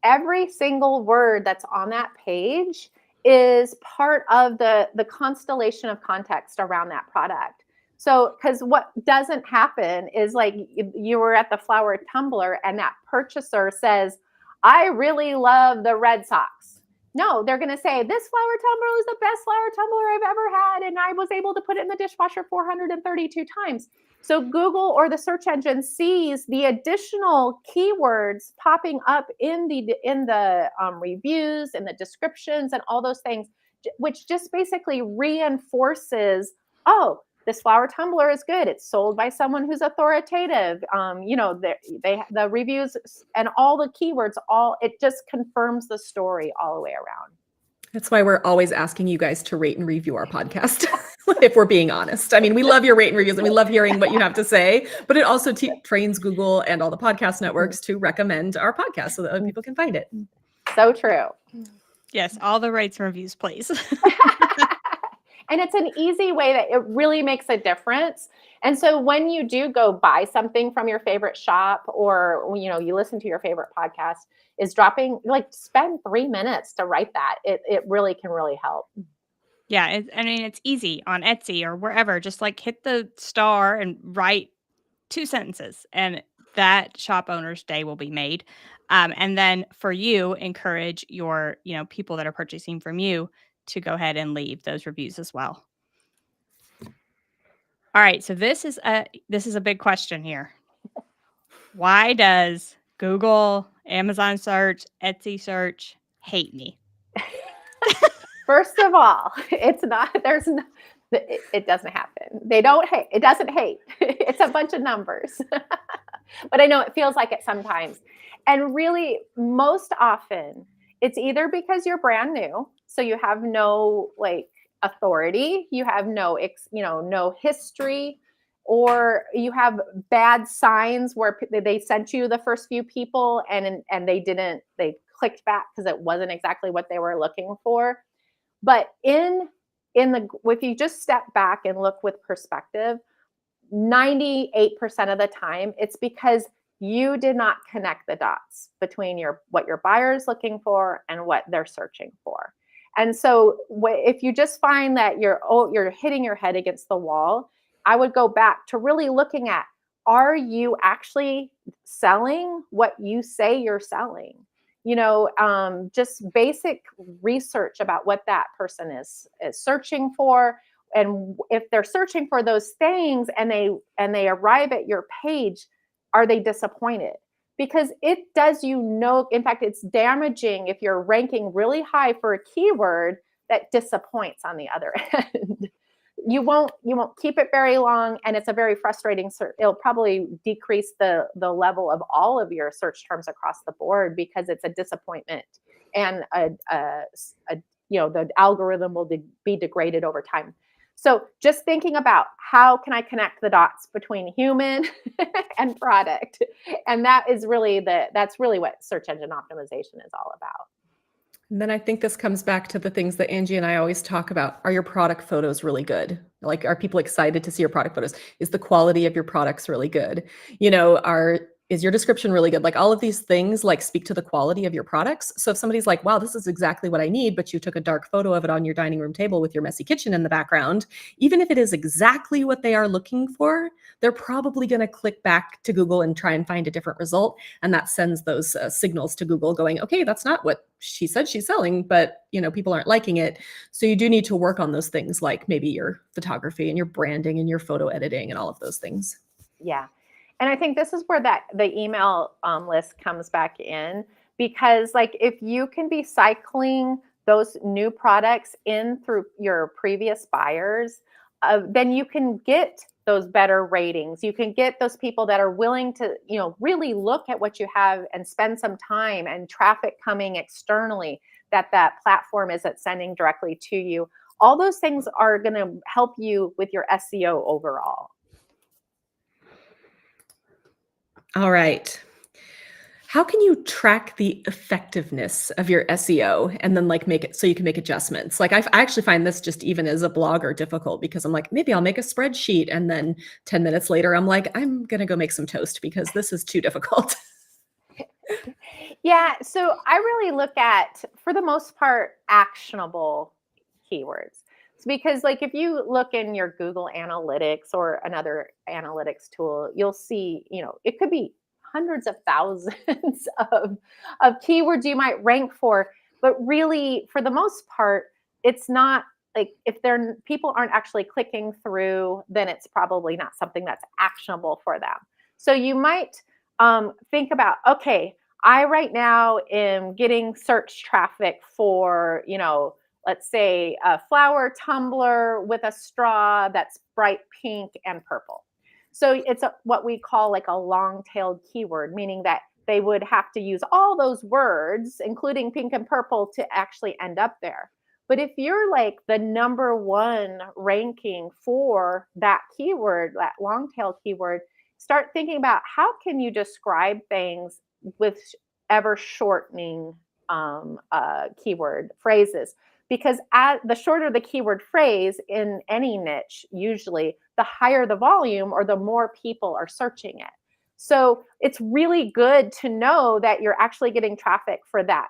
every single word that's on that page is part of the constellation of context around that product. So, because what doesn't happen is, like, you were at the flower tumbler and that purchaser says, I really love the Red Sox. No, they're going to say, this flower tumbler is the best flower tumbler I've ever had, and I was able to put it in the dishwasher 432 times. So Google, or the search engine, sees the additional keywords popping up in the reviews and the descriptions and all those things, which just basically reinforces, oh, this flower tumbler is good. It's sold by someone who's authoritative. The reviews and all the keywords, it just confirms the story all the way around. That's why we're always asking you guys to rate and review our podcast, if we're being honest. I mean, we love your rate and reviews, and we love hearing what you have to say, but it also trains Google and all the podcast networks to recommend our podcast so that other people can find it. So true. Yes, all the rates and reviews, please. And it's an easy way that it really makes a difference. And so when you do go buy something from your favorite shop, or you listen to your favorite podcast, is spend 3 minutes to write that. It really can really help. Yeah, it's easy on Etsy or wherever. Just like hit the star and write 2 sentences, and that shop owner's day will be made. And then for you, encourage your, people that are purchasing from you to go ahead and leave those reviews as well. All right, so this is a big question here. Why does Google, Amazon search, Etsy search hate me? First of all, it's not, it doesn't happen. They don't hate. It doesn't hate. It's a bunch of numbers. But I know it feels like it sometimes. And really, most often, it's either because you're brand new, so you have no authority, you have no history, or you have bad signs where they sent you the first few people and they clicked back because it wasn't exactly what they were looking for. But if you just step back and look with perspective, 98% of the time, it's because you did not connect the dots between what your buyer is looking for and what they're searching for. And so if you just find that you're hitting your head against the wall, I would go back to really looking at, are you actually selling what you say you're selling? Just basic research about what that person is searching for. And if they're searching for those things and they arrive at your page, are they disappointed? Because it does, in fact, it's damaging if you're ranking really high for a keyword that disappoints on the other end. You won't keep it very long, and it's a very frustrating search. It'll probably decrease the level of all of your search terms across the board because it's a disappointment, and the algorithm will be degraded over time. So just thinking about how can I connect the dots between human and product, and that's really what search engine optimization is all about. And then I think this comes back to the things that Angie and I always talk about. Are your product photos really good? Like, are people excited to see your product photos? Is the quality of your products really good? Is your description really good? Like, all of these things speak to the quality of your products. So if somebody's like, wow, this is exactly what I need, but you took a dark photo of it on your dining room table with your messy kitchen in the background, even if it is exactly what they are looking for, they're probably going to click back to Google and try and find a different result. And that sends those signals to Google going, okay, that's not what she said she's selling, but people aren't liking it. So you do need to work on those things, like maybe your photography and your branding and your photo editing and all of those things. Yeah. And I think this is where the email list comes back in, because if you can be cycling those new products in through your previous buyers, then you can get those better ratings. You can get those people that are willing to, really look at what you have and spend some time, and traffic coming externally that platform isn't sending directly to you. All those things are going to help you with your SEO overall. All right. How can you track the effectiveness of your SEO and then make it so you can make adjustments? I actually find this, just even as a blogger, difficult, because I'm like, maybe I'll make a spreadsheet, and then 10 minutes later, I'm like, I'm going to go make some toast because this is too difficult. Yeah. So I really look at, for the most part, actionable keywords. It's because if you look in your Google Analytics or another analytics tool, you'll see, it could be hundreds of thousands of keywords you might rank for. But really, for the most part, it's not if people aren't actually clicking through, then it's probably not something that's actionable for them. So you might think about, okay, I right now am getting search traffic for, let's say a flower tumbler with a straw that's bright pink and purple. So it's what we call a long-tailed keyword, meaning that they would have to use all those words, including pink and purple, to actually end up there. But if you're the number one ranking for that keyword, that long-tail keyword, start thinking about how can you describe things with ever shortening keyword phrases. Because the shorter the keyword phrase in any niche, usually the higher the volume or the more people are searching it. So it's really good to know that you're actually getting traffic for that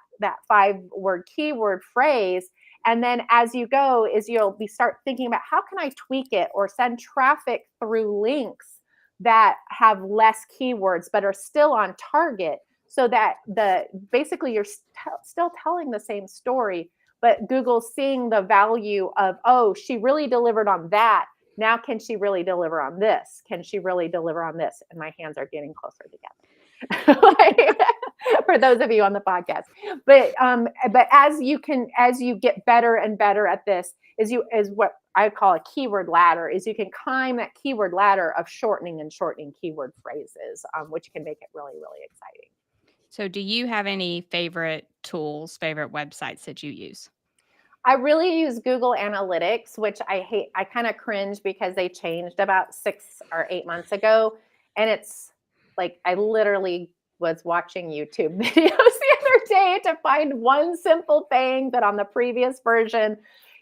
5-word keyword phrase. And then as you go, you'll start thinking about how can I tweak it or send traffic through links that have less keywords but are still on target, so that basically you're still telling the same story, but Google's seeing the value of, oh, she really delivered on that. Now, can she really deliver on this? Can she really deliver on this? And my hands are getting closer together. Like, for those of you on the podcast, but as you get better and better at this, is what I call a keyword ladder. Is you can climb that keyword ladder of shortening keyword phrases, which can make it really, really exciting. So do you have any favorite tools, favorite websites that you use? I really use Google Analytics, which I hate. I kind of cringe because they changed about 6 or 8 months ago. And it's like, I literally was watching YouTube videos the other day to find one simple thing that on the previous version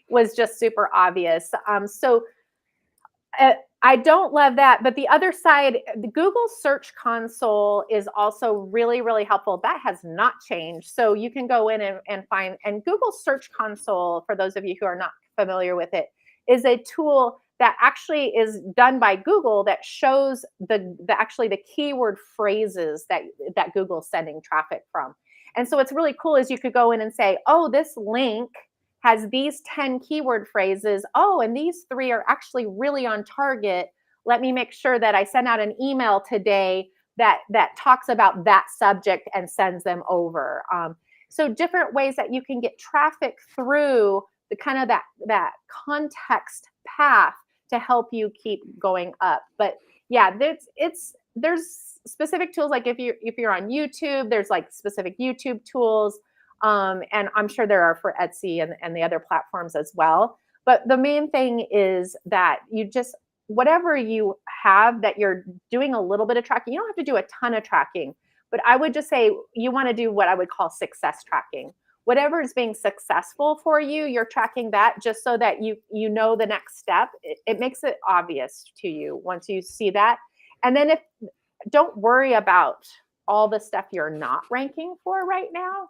was just super obvious. I don't love that. But the other side, the Google Search Console is also really, really helpful. That has not changed. So you can go in and find, and Google Search Console, for those of you who are not familiar with it, is a tool that actually is done by Google that shows the keyword phrases that Google's sending traffic from. And so what's really cool is you could go in and say, oh, this link has these 10 keyword phrases. Oh, and these 3 are actually really on target. Let me make sure that I send out an email today that talks about that subject and sends them over. So different ways that you can get traffic through the kind of that context path to help you keep going up. But yeah, there's specific tools. Like if you're on YouTube, there's like specific YouTube tools. And I'm sure there are for Etsy and the other platforms as well. But the main thing is that you just, whatever you have that you're doing a little bit of tracking, you don't have to do a ton of tracking, but I would just say you want to do what I would call success tracking. Whatever is being successful for you, you're tracking that just so that you know the next step. It makes it obvious to you once you see that. And then don't worry about all the stuff you're not ranking for right now.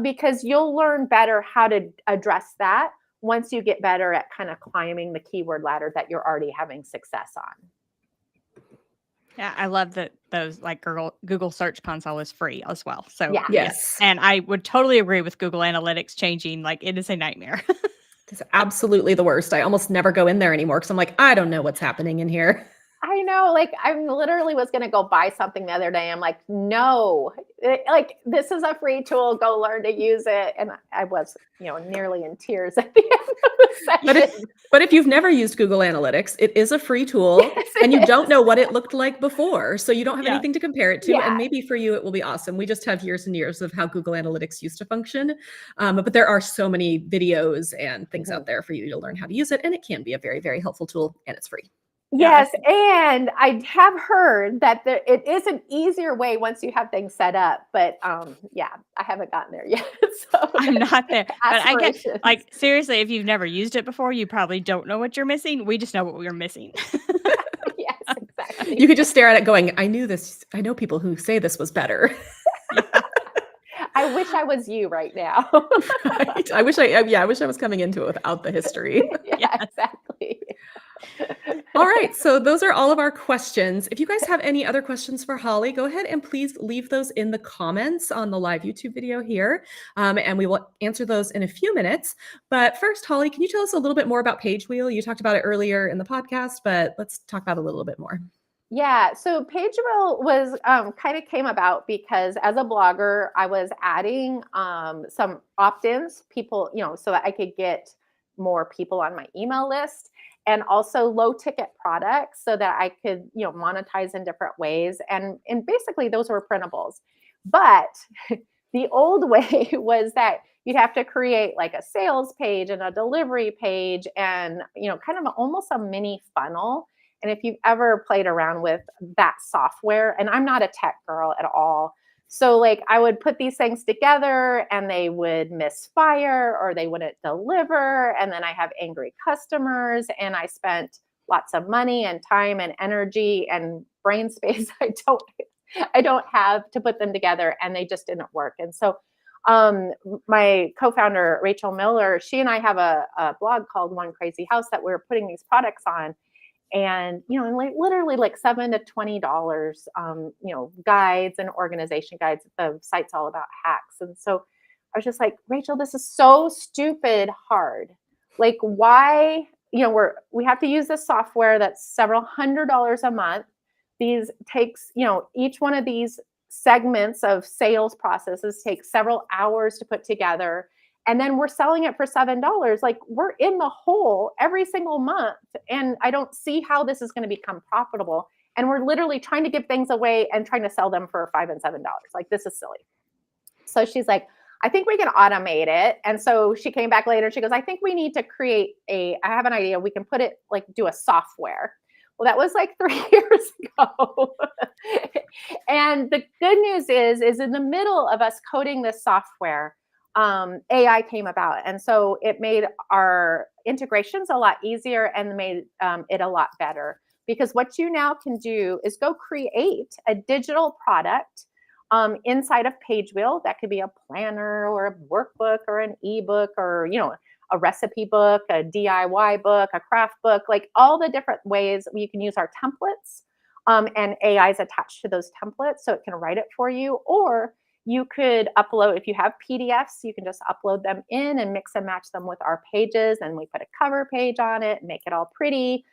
Because you'll learn better how to address that once you get better at kind of climbing the keyword ladder that you're already having success on. Yeah, I love that those, like Google Search Console is free as well. So yeah. Yes. And I would totally agree with Google Analytics changing. Like, it is a nightmare. It's absolutely the worst. I almost never go in there anymore because I'm like, I don't know what's happening in here. I know, like I literally was going to go buy something the other day. I'm like, no, like this is a free tool. Go learn to use it. And I was, nearly in tears at the end of the session. But if you've never used Google Analytics, it is a free tool, yes, and you don't know what it looked like before. So you don't have anything to compare it to. Yeah. And maybe for you, it will be awesome. We just have years and years of how Google Analytics used to function. But there are so many videos and things out there for you to learn how to use it. And it can be a very, very helpful tool, and it's free. Yes, and I have heard that it is an easier way once you have things set up, but yeah, I haven't gotten there yet. So I'm not there. But I guess, like, seriously, if you've never used it before, you probably don't know what you're missing. We just know what we're missing. Yes, exactly. You could just stare at it going, I knew this. I know people who say this was better. I wish I was you right now. Right. I wish I was coming into it without the history. Yeah, exactly. All right. So those are all of our questions. If you guys have any other questions for Holly, go ahead and please leave those in the comments on the live YouTube video here. And we will answer those in a few minutes. But first, Holly, can you tell us a little bit more about PageWheel? You talked about it earlier in the podcast, but let's talk about it a little bit more. Yeah, so PageWheel was kind of came about because as a blogger, I was adding some opt-ins, people, so that I could get more people on my email list, and also low ticket products so that I could, monetize in different ways. And basically those were printables. But the old way was that you'd have to create like a sales page and a delivery page and, kind of almost a mini funnel. And if you've ever played around with that software, and I'm not a tech girl at all, so like I would put these things together and they would misfire or they wouldn't deliver. And then I have angry customers and I spent lots of money and time and energy and brain space I don't have to put them together, and they just didn't work. And so my co-founder, Rachel Miller, she and I have a blog called One Crazy House that we're putting these products on. and like literally like $7 to $20, guides and organization guides. The site's all about hacks, and so I was just like, Rachel, this is so stupid hard. Like, why? We have to use this software that's several $100s a month. These takes, each one of these segments of sales processes takes several hours to put together. And then we're selling it for $7. Like, we're in the hole every single month. And I don't see how this is going to become profitable. And we're literally trying to give things away and trying to sell them for $5 and $7. Like, this is silly. So she's like, I think we can automate it. And so she came back later. She goes, I think we need to I have an idea. We can put it, like, do a software. Well, that was like 3 years ago. And the good news is in the middle of us coding this software, AI came about. And so it made our integrations a lot easier and made it a lot better. Because what you now can do is go create a digital product inside of PageWheel. That could be a planner or a workbook or an ebook or, a recipe book, a DIY book, a craft book, like all the different ways you can use our templates, and AI is attached to those templates, so it can write it for you. Or you could upload, if you have PDFs, you can just upload them in and mix and match them with our pages, and we put a cover page on it, make it all pretty.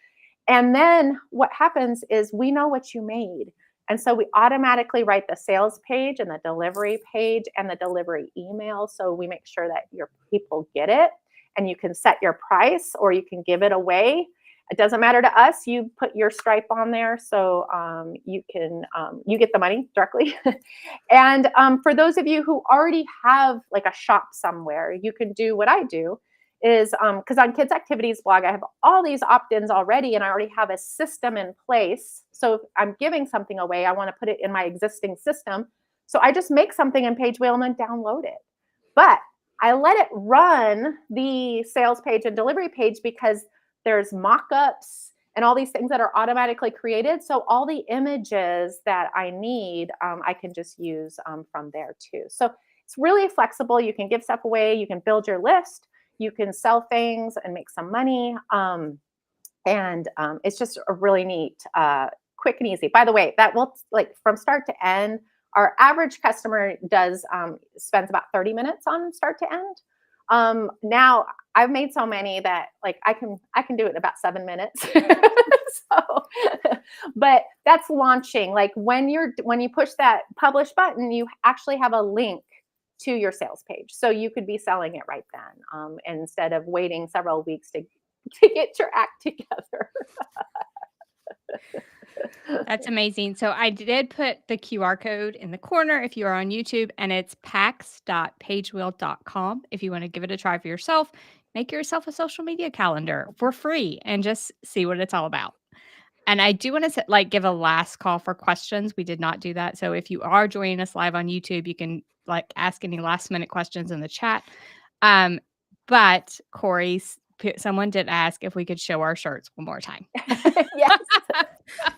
And then what happens is we know what you made. And so we automatically write the sales page and the delivery page and the delivery email. So we make sure that your people get it, and you can set your price or you can give it away. It doesn't matter to us. You put your Stripe on there, so you get the money directly. And for those of you who already have like a shop somewhere, you can do what I do. Is because on Kids Activities blog, I have all these opt-ins already, and I already have a system in place. So if I'm giving something away, I want to put it in my existing system. So I just make something in PageWheel and then download it. But I let it run the sales page and delivery page because there's mock-ups and all these things that are automatically created. So all the images that I need, I can just use from there too. So it's really flexible. You can give stuff away. You can build your list. You can sell things and make some money. It's just a really neat, quick and easy. By the way, that will, like, from start to end, our average customer spends about 30 minutes on start to end. Now I've made so many that like I can do it in about 7 minutes. But that's launching. Like when you push that publish button, you actually have a link to your sales page. So you could be selling it right then, instead of waiting several weeks to get your act together. That's amazing. So I did put the QR code in the corner if you are on YouTube, and it's packs.pagewheel.com. If you want to give it a try for yourself, make yourself a social media calendar for free and just see what it's all about. And I do want to give a last call for questions. We did not do that. So if you are joining us live on YouTube, you can ask any last minute questions in the chat. But Corey, someone did ask if we could show our shirts one more time. Yes.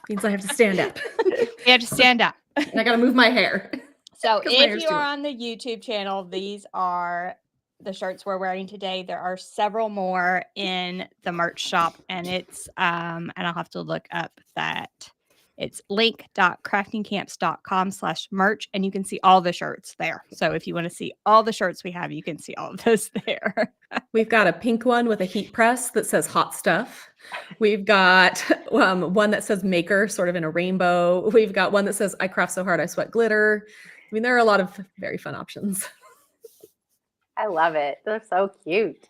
Means I have to stand up. We have to stand up. And I got to move my hair. So if you are on the YouTube channel, these are the shirts we're wearing today. There are several more in the merch shop, and it's and I'll have to look up that. It's link.craftingcamps.com/merch, and you can see all the shirts there. So if you want to see all the shirts we have, you can see all of those there. We've got a pink one with a heat press that says hot stuff. We've got one that says maker, sort of in a rainbow. We've got one that says I craft so hard I sweat glitter. I mean, there are a lot of very fun options. I love it. They're so cute.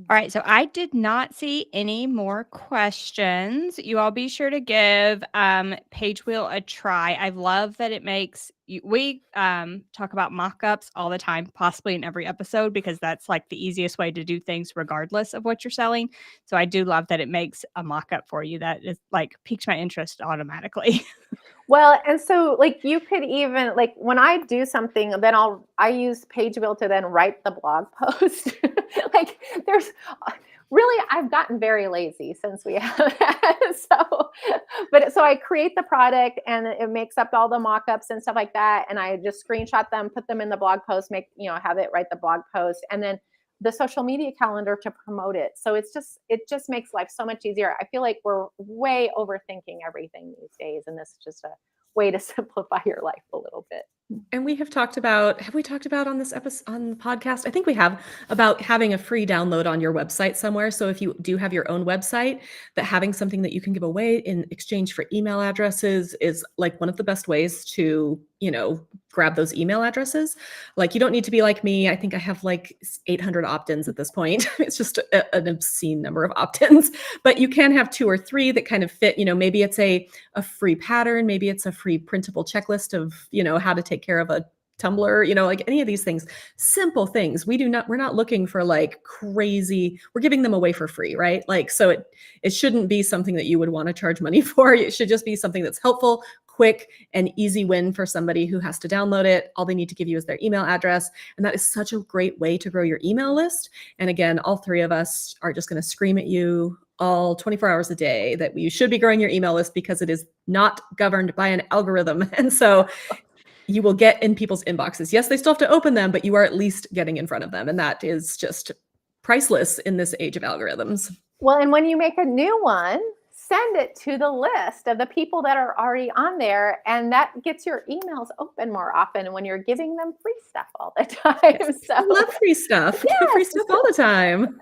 All right. So I did not see any more questions. You all be sure to give PageWheel a try. I love that it makes we talk about mock-ups all the time, possibly in every episode, because that's like the easiest way to do things regardless of what you're selling. So I do love that it makes a mock-up for you that is piques my interest automatically. Well, and so you could even when I do something, then I use PageWheel to then write the blog post. There's really, I've gotten very lazy since we have that. So I create the product and it makes up all the mock-ups and stuff like that. And I just screenshot them, put them in the blog post, have it write the blog post. And then the social media calendar to promote it. So it just makes life so much easier. I feel like we're way overthinking everything these days, and this is just a way to simplify your life a little bit. And we have talked about, have we talked about on this episode on the podcast? I think we have, about having a free download on your website somewhere. So if you do have your own website, that having something that you can give away in exchange for email addresses is like one of the best ways to, grab those email addresses. Like, you don't need to be like me. I think I have like 800 opt-ins at this point. It's just an obscene number of opt-ins, but you can have 2 or 3 that kind of fit, maybe it's a free pattern, maybe it's a free printable checklist of, how to take care of a Tumblr, like any of these things, simple things. We're not looking for like crazy, we're giving them away for free, right? Like, so it shouldn't be something that you would want to charge money for. It should just be something that's helpful, quick, and easy win for somebody who has to download it. All they need to give you is their email address. And that is such a great way to grow your email list. And again, all 3 of us are just going to scream at you all 24 hours a day that you should be growing your email list, because it is not governed by an algorithm. And so you will get in people's inboxes. Yes, they still have to open them, but you are at least getting in front of them. And that is just priceless in this age of algorithms. Well, and when you make a new one, send it to the list of the people that are already on there. And that gets your emails open more often when you're giving them free stuff all the time. Yes, So I love free stuff. Yes. Free stuff all the time.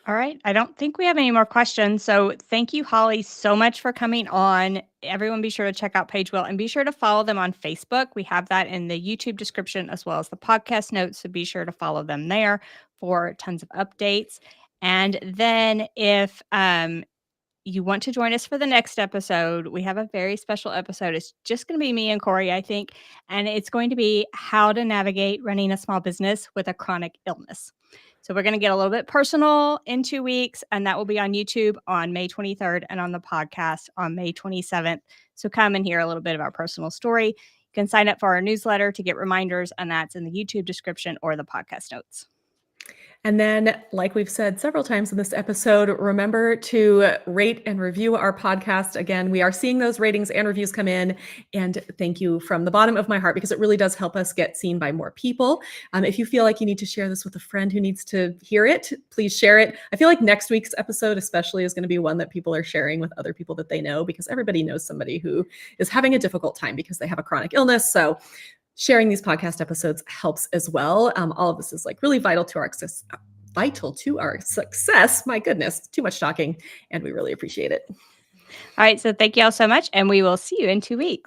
All right. I don't think we have any more questions. So thank you, Holly, so much for coming on. Everyone be sure to check out PageWell and be sure to follow them on Facebook. We have that in the YouTube description as well as the podcast notes. So be sure to follow them there for tons of updates. And then if you want to join us for the next episode, we have a very special episode. It's just going to be me and Corey, I think. And it's going to be how to navigate running a small business with a chronic illness. So we're going to get a little bit personal in 2 weeks, and that will be on YouTube on May 23rd and on the podcast on May 27th. So come and hear a little bit of our personal story. You can sign up for our newsletter to get reminders, and that's in the YouTube description or the podcast notes. And then, like we've said several times in this episode, remember to rate and review our podcast. Again, we are seeing those ratings and reviews come in. And thank you from the bottom of my heart, because it really does help us get seen by more people. If you feel like you need to share this with a friend who needs to hear it, please share it. I feel like next week's episode especially is going to be one that people are sharing with other people that they know, because everybody knows somebody who is having a difficult time because they have a chronic illness. So sharing these podcast episodes helps as well. All of this is like really vital to our success. My goodness, too much talking, and we really appreciate it. All right. So thank you all so much, and we will see you in 2 weeks.